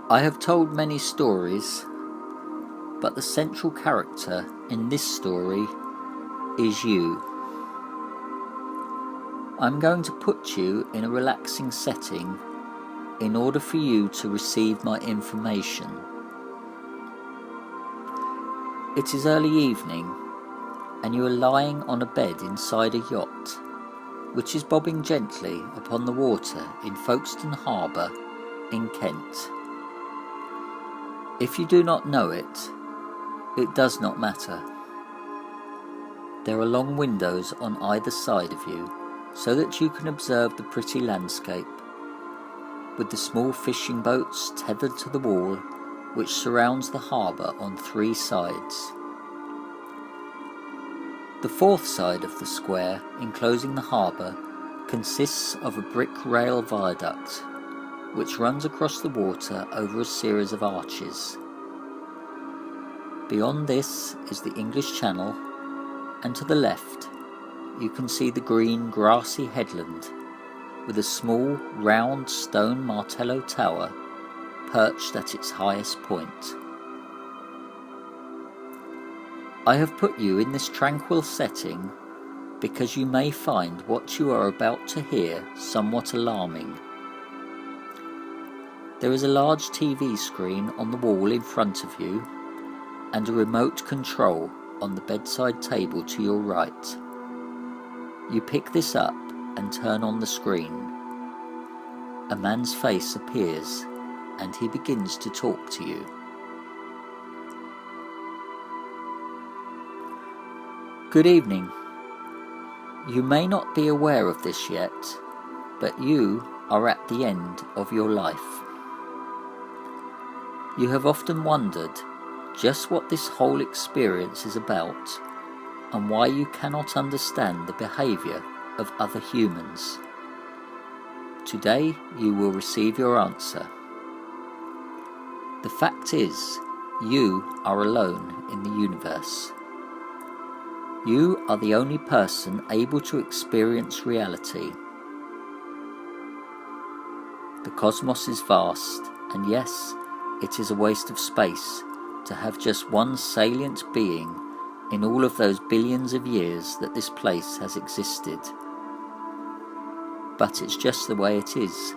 I have told many stories, but the central character in this story is you. I'm going to put you in a relaxing setting in order for you to receive my information. It is early evening, and you are lying on a bed inside a yacht, which is bobbing gently upon the water in Folkestone Harbour in Kent. If you do not know it, it does not matter. There are long windows on either side of you, so that you can observe the pretty landscape, with the small fishing boats tethered to the wall which surrounds the harbour on 3 sides. The 4th side of the square enclosing the harbour consists of a brick rail viaduct which runs across the water over a series of arches. Beyond this is the English Channel, and to the left you can see the green grassy headland with a small round stone martello tower perched at its highest point. I have put you in this tranquil setting because you may find what you are about to hear somewhat alarming. There is a large TV screen on the wall in front of you and a remote control on the bedside table to your right. You pick this up and turn on the screen. A man's face appears and he begins to talk to you. Good evening. You may not be aware of this yet, but you are at the end of your life. You have often wondered just what this whole experience is about and why you cannot understand the behaviour of other humans. Today you will receive your answer. The fact is, you are alone in the universe. You are the only person able to experience reality. The cosmos is vast, and yes, it is a waste of space to have just one salient being in all of those billions of years that this place has existed. But it's just the way it is.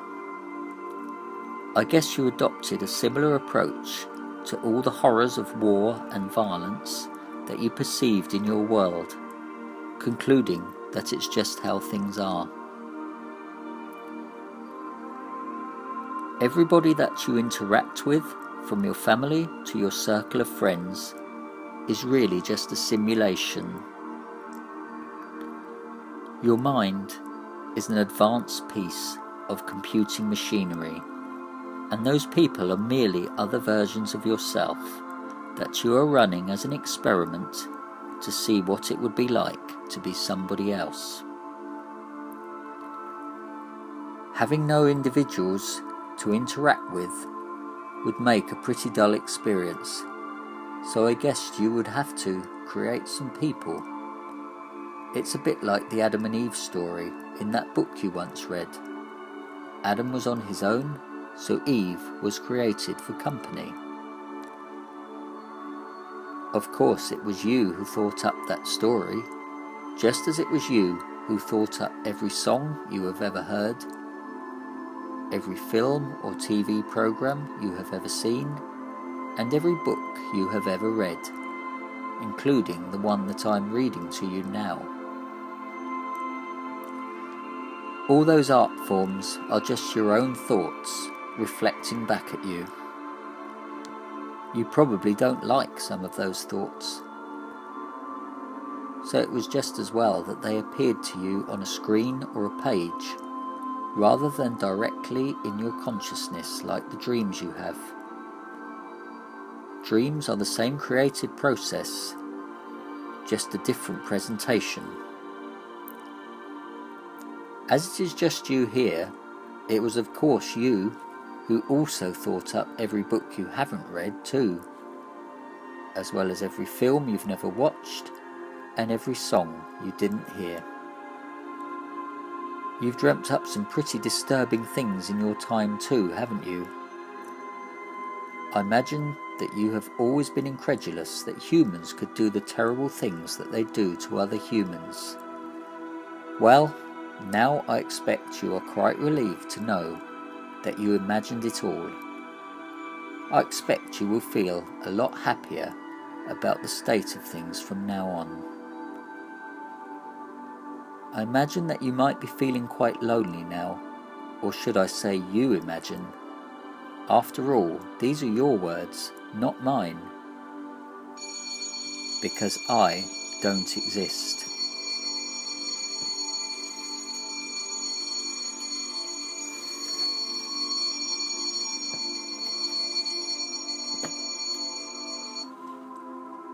I guess you adopted a similar approach to all the horrors of war and violence that you perceived in your world, concluding that it's just how things are. Everybody that you interact with, from your family to your circle of friends, is really just a simulation. Your mind is an advanced piece of computing machinery, and those people are merely other versions of yourself that you are running as an experiment to see what it would be like to be somebody else. Having no individuals to interact with would make a pretty dull experience, so I guessed you would have to create some people. It's a bit like the Adam and Eve story in that book you once read. Adam was on his own, so Eve was created for company. Of course, it was you who thought up that story, just as it was you who thought up every song you have ever heard, every film or TV program you have ever seen, and every book you have ever read, including the one that I'm reading to you now. All those art forms are just your own thoughts reflecting back at you. You probably don't like some of those thoughts, so it was just as well that they appeared to you on a screen or a page, rather than directly in your consciousness like the dreams you have. Dreams are the same creative process, just a different presentation. As it is just you here, it was of course you who also thought up every book you haven't read too, as well as every film you've never watched and every song you didn't hear. You've dreamt up some pretty disturbing things in your time too, haven't you? I imagine that you have always been incredulous that humans could do the terrible things that they do to other humans. Well, now I expect you are quite relieved to know that you imagined it all. I expect you will feel a lot happier about the state of things from now on. I imagine that you might be feeling quite lonely now, or should I say you imagine. After all, these are your words, not mine, because I don't exist.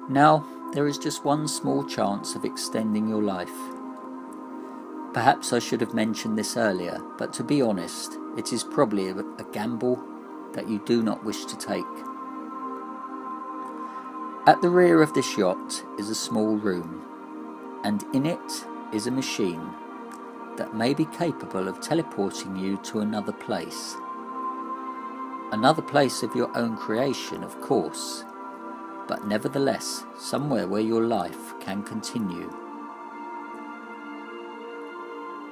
Now, there is just one small chance of extending your life. Perhaps I should have mentioned this earlier, but to be honest, it is probably a gamble that you do not wish to take. At the rear of this yacht is a small room, and in it is a machine that may be capable of teleporting you to another place. Another place of your own creation, of course, but nevertheless somewhere where your life can continue.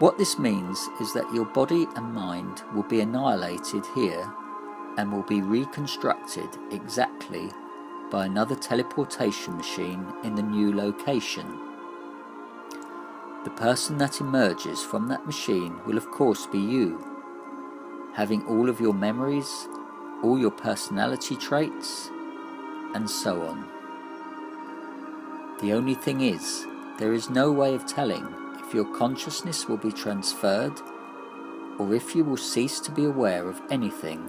What this means is that your body and mind will be annihilated here and will be reconstructed exactly by another teleportation machine in the new location. The person that emerges from that machine will of course be you, having all of your memories, all your personality traits, and so on. The only thing is, there is no way of telling if your consciousness will be transferred or if you will cease to be aware of anything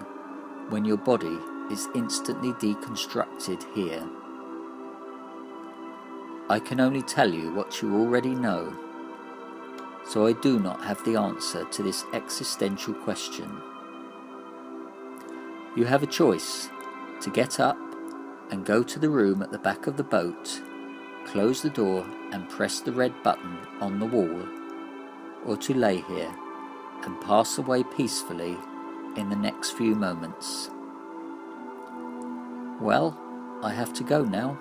when your body is instantly deconstructed here. I can only tell you what you already know, so I do not have the answer to this existential question. You have a choice: to get up and go to the room at the back of the boat, close the door and press the red button on the wall, or to lay here and pass away peacefully in the next few moments. Well, I have to go now.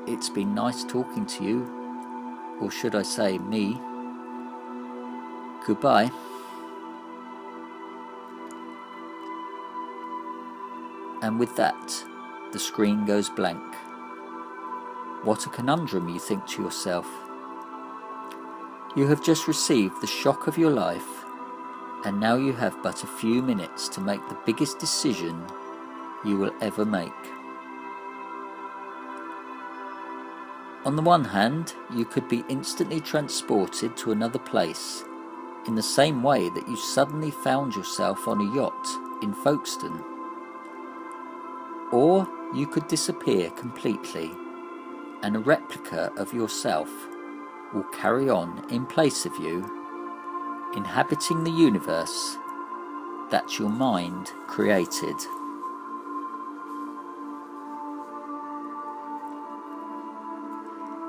It's been nice talking to you, or should I say me. Goodbye. And with that, the screen goes blank. What a conundrum, you think to yourself. You have just received the shock of your life, and now you have but a few minutes to make the biggest decision you will ever make. On the one hand, you could be instantly transported to another place, in the same way that you suddenly found yourself on a yacht in Folkestone. Or you could disappear completely, and a replica of yourself will carry on in place of you, inhabiting the universe that your mind created.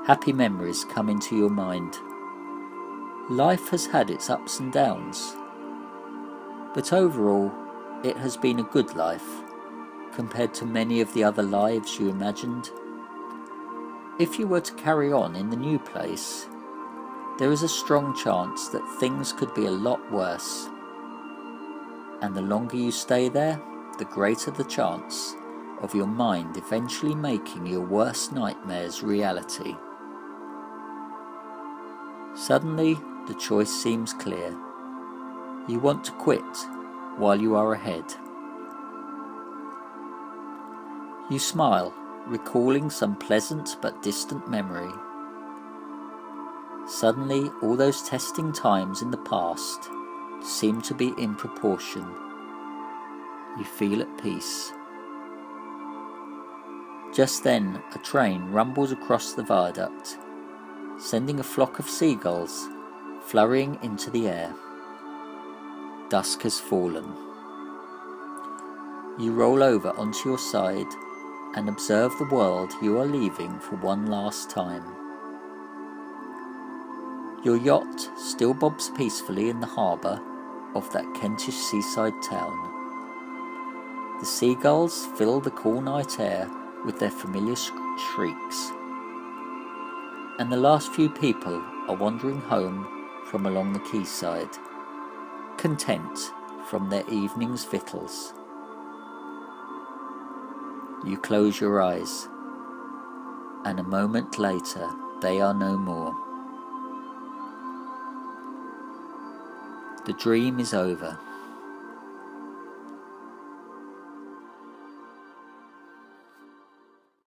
Happy memories come into your mind. Life has had its ups and downs, but overall it has been a good life compared to many of the other lives you imagined. If you were to carry on in the new place, there is a strong chance that things could be a lot worse. And the longer you stay there, the greater the chance of your mind eventually making your worst nightmares reality. Suddenly, the choice seems clear. You want to quit while you are ahead. You smile, recalling some pleasant but distant memory. Suddenly, all those testing times in the past seem to be in proportion. You feel at peace. Just then, a train rumbles across the viaduct, sending a flock of seagulls flurrying into the air. Dusk has fallen. You roll over onto your side and observe the world you are leaving for one last time. Your yacht still bobs peacefully in the harbour of that Kentish seaside town. The seagulls fill the cool night air with their familiar shrieks, and the last few people are wandering home from along the quayside, content from their evening's victuals. You close your eyes, and a moment later they are no more. The dream is over.